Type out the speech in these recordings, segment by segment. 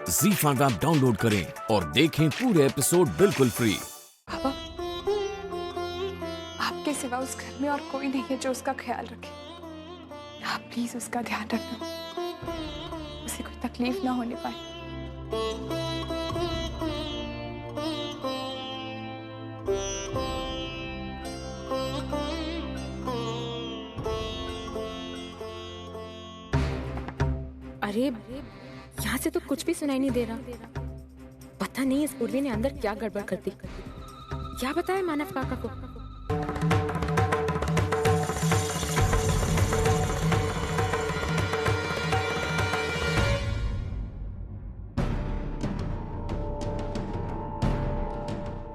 ZEE5 app download करें और देखें पूरे एपिसोड बिल्कुल फ्री। पापा, आपके सिवा उस घर में और कोई नहीं है जो उसका ख्याल रखे। आप प्लीज उसका ध्यान रखना, उसे कोई तकलीफ ना होने पाए। अरे यहाँ से तो कुछ भी सुनाई नहीं दे रहा। पता नहीं इस पूर्वी ने अंदर क्या गड़बड़ कर दी। क्या बताया मानव काका को?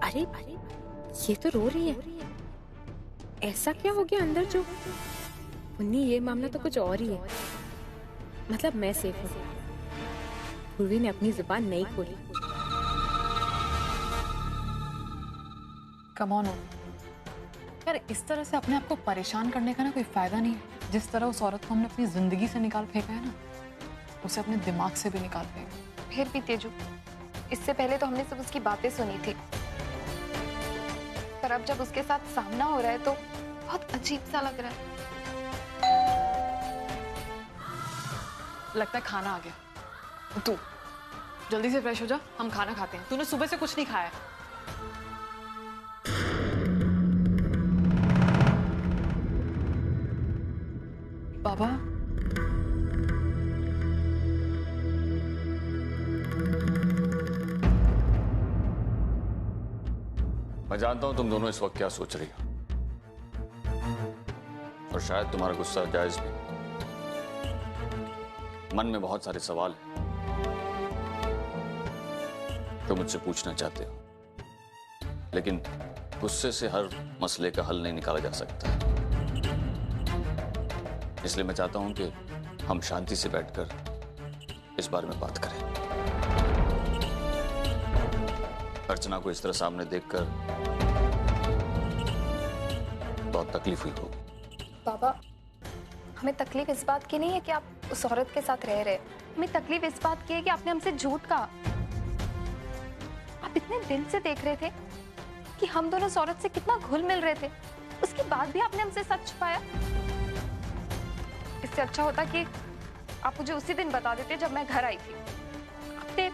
अरे ये तो रो रही है। ऐसा क्या हो गया अंदर जो? मुन्नी, ये मामला तो कुछ और ही है। मतलब मैं सेफ हूँ। पूर्वी ने अपनी जुबान नहीं खोली। कम ऑन यार, इस तरह से अपने आप को परेशान करने का ना कोई फायदा नहीं है। जिस तरह उस औरत को हमने अपनी जिंदगी से निकाल फेंका है ना, उसे अपने दिमाग से भी निकाल फेंका। फिर भी तेजू, इससे पहले तो हमने सब उसकी बातें सुनी थी, पर अब जब उसके साथ सामना हो रहा है तो बहुत अजीब सा लग रहा है। लगता है खाना आ गया। तू जल्दी से फ्रेश हो जा, हम खाना खाते हैं। तूने सुबह से कुछ नहीं खाया है। बाबा, मैं जानता हूं तुम दोनों इस वक्त क्या सोच रही हो, और शायद तुम्हारा गुस्सा जायज भी। मन में बहुत सारे सवाल हैं जो मुझसे पूछना चाहते हो, लेकिन गुस्से से हर मसले का हल नहीं निकाला जा सकता। इसलिए मैं चाहता हूं कि हम शांति से बैठकर इस बारे में बात करें। अर्चना को इस तरह सामने देखकर बहुत तकलीफ हुई होगी। पापा, हमें तकलीफ इस बात की नहीं है कि आप उस औरत के साथ रह रहे। हमें तकलीफ इस बात की है कि आपने हमसे झूठ कहा। आप इतने दिन से देख रहे थे कि हम दोनों उस औरत से कितना घुल मिल रहे थे, उसके बाद भी आपने हमसे सच छुपाया। इससे अच्छा होता कि आप मुझे उसी दिन बता देते जब मैं घर आई थी। आपने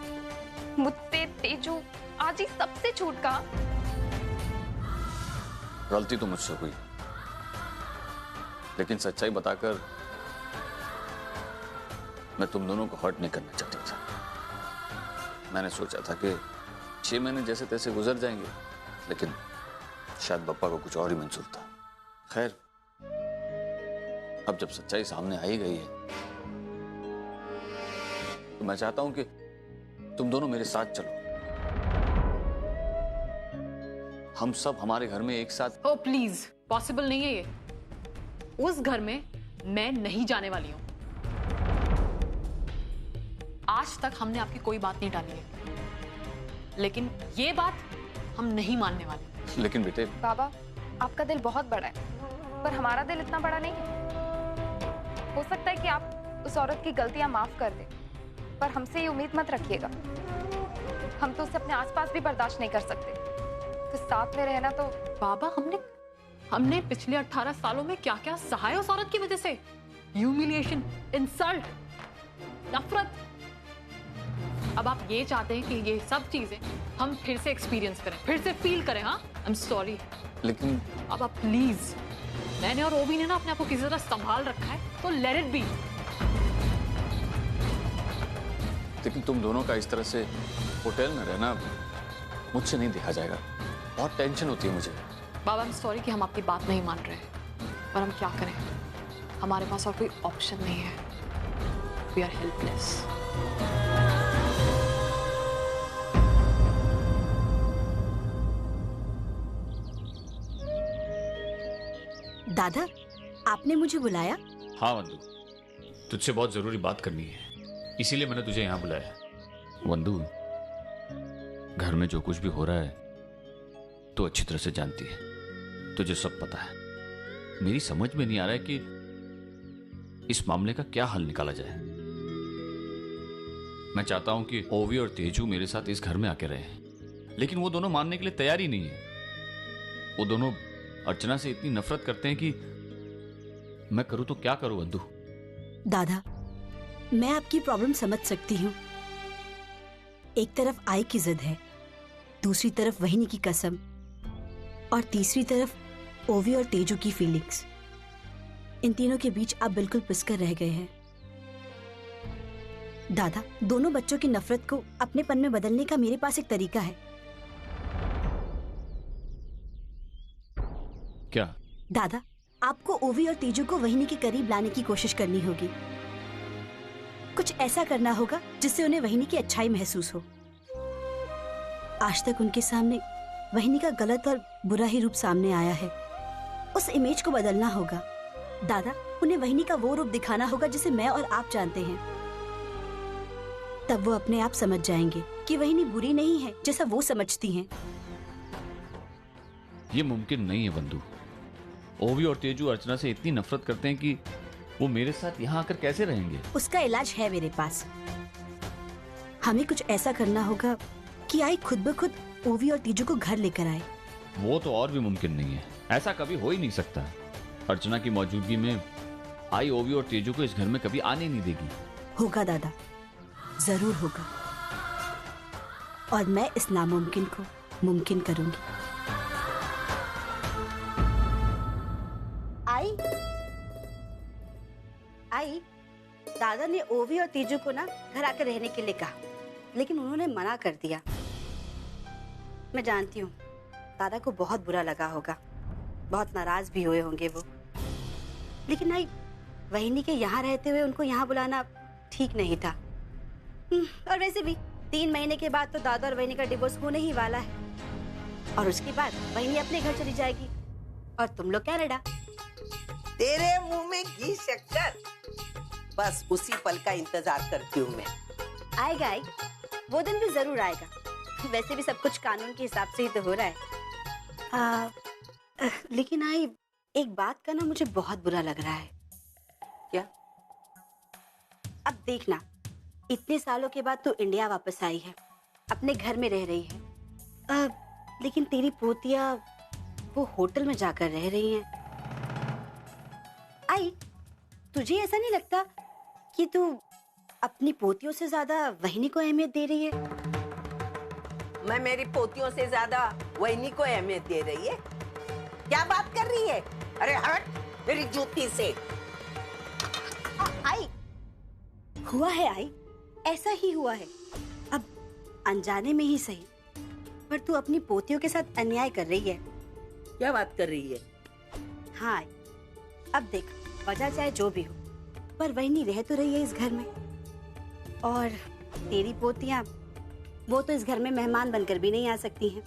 मुझसे, तेजू, आज ही सबसे झूठ कहा। गलती तो मुझसे हुई, लेकिन सच्चाई बताकर मैं तुम दोनों को हर्ट नहीं करना चाहता था। मैंने सोचा था कि 6 महीने जैसे तैसे गुजर जाएंगे, लेकिन शायद बप्पा को कुछ और ही मंजूर था। खैर, अब जब सच्चाई सामने आ ही गई है तो मैं चाहता हूं कि तुम दोनों मेरे साथ चलो। हम सब हमारे घर में एक साथ। ओ प्लीज, पॉसिबल नहीं है ये। उस घर में मैं नहीं जाने वाली हूं। आज तक हमने आपकी कोई बात नहीं टाली है, लेकिन ये बात हम नहीं मानने वाले। लेकिन बेटे, बाबा, आपका दिल बहुत बड़ा है, पर हमारा दिल इतना बड़ा नहीं है। हो सकता है कि आप उस औरत की गलतियां माफ कर दें, पर हमसे ये उम्मीद मत रखिएगा। हम तो उसे अपने आसपास भी बर्दाश्त नहीं कर सकते। तो साथ में रहना तो। बाबा, हमने पिछले 18 सालों में क्या क्या सहा है उस औरत की वजह से। ह्यूमिलिएशन, इंसल्ट, नफरत। अब आप ये चाहते हैं कि ये सब चीजें हम फिर से एक्सपीरियंस करें, फिर से फील करें। हाँ, आई एम सॉरी, लेकिन अब आप प्लीज, मैंने और ओबी ने ना अपने आप को किसी तरह संभाल रखा है, तो लेट इट बी। लेकिन तुम दोनों का इस तरह से होटल में रहना मुझसे नहीं देखा जाएगा। बहुत टेंशन होती है मुझे। बाबा, आई एम सॉरी कि हम आपकी बात नहीं मान रहे हैं, पर हम क्या करें, हमारे पास और कोई ऑप्शन नहीं है। We are helpless. दादा, आपने मुझे बुलाया? हाँ वंदू, तुझसे बहुत जरूरी बात करनी है, इसीलिए मैंने तुझे यहाँ बुलाया। वंदू, घर में जो कुछ भी हो रहा है तो अच्छी तरह से जानती है, तुझे सब पता है। मेरी समझ में नहीं आ रहा है कि इस मामले का क्या हल निकाला जाए। मैं चाहता हूं कि ओवी और तेजू मेरे साथ इस घर में आके रहे, लेकिन वो दोनों मानने के लिए तैयार ही नहीं है। वो दोनों अर्चना से इतनी नफरत करते हैं कि मैं करूं तो क्या करूं बंधु। दादा, मैं आपकी प्रॉब्लम समझ सकती हूँ। एक तरफ आई की जिद है, दूसरी तरफ वहीनी की कसम, और तीसरी तरफ ओवी और तेजू की फीलिंग्स। इन तीनों के बीच आप बिल्कुल पिसकर रह गए हैं। दादा, दोनों बच्चों की नफरत को अपनेपन में बदलने का मेरे पास एक तरीका है। क्या? दादा, आपको ओवी और तेजू को वहीनी के करीब लाने की कोशिश करनी होगी। कुछ ऐसा करना होगा जिससे उन्हें वहीनी की अच्छाई महसूस हो। आज तक उनके सामने वहीनी का गलत और बुरा ही रूप सामने आया है। उस इमेज को बदलना होगा। दादा, उन्हें वहीनी का वो रूप दिखाना होगा जिसे मैं और आप जानते हैं। तब वो अपने आप समझ जाएंगे कि वहीनी बुरी नहीं है जैसा वो समझती हैं। ये मुमकिन नहीं है बंधु। ओवी और तेजू अर्चना से इतनी नफरत करते हैं कि वो मेरे साथ यहाँ आकर कैसे रहेंगे? उसका इलाज है मेरे पास। हमें कुछ ऐसा करना होगा कि आई खुद ब खुद ओवी और तेजू को घर लेकर आए। वो तो और भी मुमकिन नहीं है। ऐसा कभी हो ही नहीं सकता। अर्चना की मौजूदगी में आई ओवी और तेजू को इस घर में कभी आने नहीं देगी। होगा दादा, जरूर होगा, और मैं इस नामुमकिन को मुमकिन करूंगी। आई, दादा ने ओवी और तेजू को ना घर आकर रहने के लिए कहा, लेकिन उन्होंने मना कर दिया। मैं जानती हूँ दादा को बहुत बुरा लगा होगा, बहुत नाराज भी हुए होंगे वो। लेकिन आई, वहीनी के यहाँ रहते हुए उनको यहाँ बुलाना ठीक नहीं था। और वैसे भी 3 महीने के बाद तो दादा और वहीनी का डिवोर्स होने ही वाला है, और उसके बाद वहीनी अपने घर चली जाएगी और तुम लोग कनाडा। तेरे मुंह में घी शक्कर, बस उसी पल का इंतजार करती हूँ मैं। आएगा आई, वो दिन भी जरूर आएगा। वैसे भी सब कुछ कानून के हिसाब से ही तो हो रहा है। लेकिन आई, एक बात का ना मुझे बहुत बुरा लग रहा है। क्या? अब देखना, इतने सालों के बाद तू इंडिया वापस आई है, अपने घर में रह रही है, लेकिन तेरी पोतिया वो होटल में जाकर रह रही हैं। आई, तुझे ऐसा नहीं लगता कि तू अपनी पोतियों से ज्यादा वहीनी को अहमियत दे रही है? मैं मेरी पोतियों से ज्यादा वहीनी को अहमियत दे रही है? क्या बात कर रही है? अरे हट मेरी जूती से। आई, हुआ है आई, ऐसा ही हुआ है। अब अनजाने में ही सही, पर तू अपनी पोतियों के साथ अन्याय कर रही है। क्या बात कर रही है? हाँ आई, अब देख, वजह चाहे जो भी हो, पर वहीनी रह तो रही है इस घर में, और तेरी पोतियां वो तो इस घर में मेहमान बनकर भी नहीं आ सकती हैं।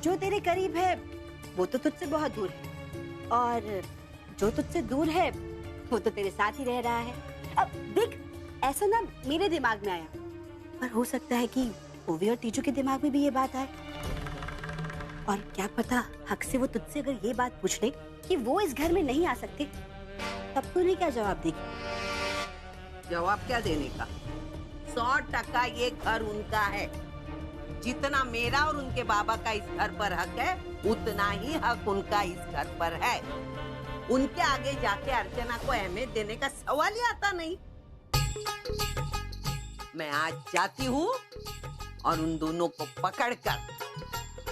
जो तेरे करीब है वो तो तुझसे बहुत दूर है, और जो तुझसे दूर है वो तो तेरे साथ ही रह रहा है। अब देख, ऐसा ना मेरे दिमाग में आया, पर हो सकता है कि ओवी और तेजू के दिमाग में भी ये बात आए, और क्या पता हक से वो तुझसे अगर ये बात पूछ ले कि वो इस घर में नहीं आ सकते, तब तूने क्या जवाब देगी? जवाब क्या देने का? 100% ये घर उनका है। जितना मेरा और उनके बाबा का इस घर पर हक है, उतना ही हक उनका इस घर पर है। उनके आगे जाके अर्चना को अहमियत देने का सवाल ही आता नहीं। मैं आज जाती हूँ और उन दोनों को पकड़कर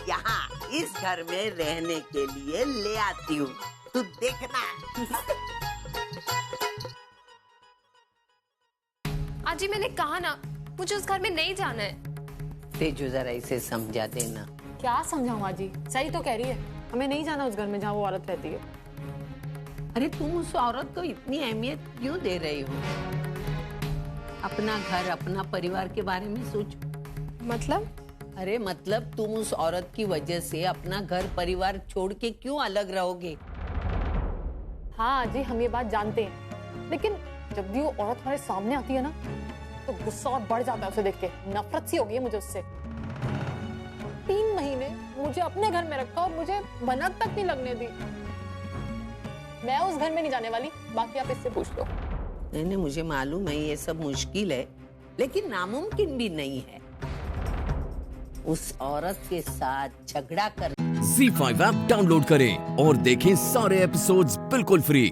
यहाँ इस घर में रहने के लिए ले आती हूँ। तू देखना। आजी, मैंने कहा ना, मुझे उस घर में नहीं जाना है। तेजू जरा इसे समझा देना। क्या समझाऊं आजी? सही तो कह रही है, हमें नहीं जाना उस घर में जहाँ वो औरत रहती है। अरे तुम उस औरत को इतनी अहमियत क्यों दे रही हो? अपना घर, अपना परिवार के बारे में सोचो। मतलब? अरे मतलब तुम उस औरत की वजह से अपना घर परिवार छोड़ के क्यों अलग रहोगे? हाँ आजी, हम ये बात जानते हैं, लेकिन जब भी वो औरत हमारे सामने आती है ना, तो गुस्सा और बढ़ जाता है उसे देख के। नफरत सी हो गई है मुझे उससे। 3 महीने मुझे अपने घर में रखा और मुझे भनक तक नहीं लगने दी। मैं उस घर में नहीं जाने वाली, बाकी आप इससे पूछ लो। नहीं, मुझे मालूम है ये सब मुश्किल है, लेकिन नामुमकिन भी नहीं है। उस औरत के साथ झगड़ा कर ZEE5 ऐप डाउनलोड करें और देखें सारे एपिसोड्स बिल्कुल फ्री।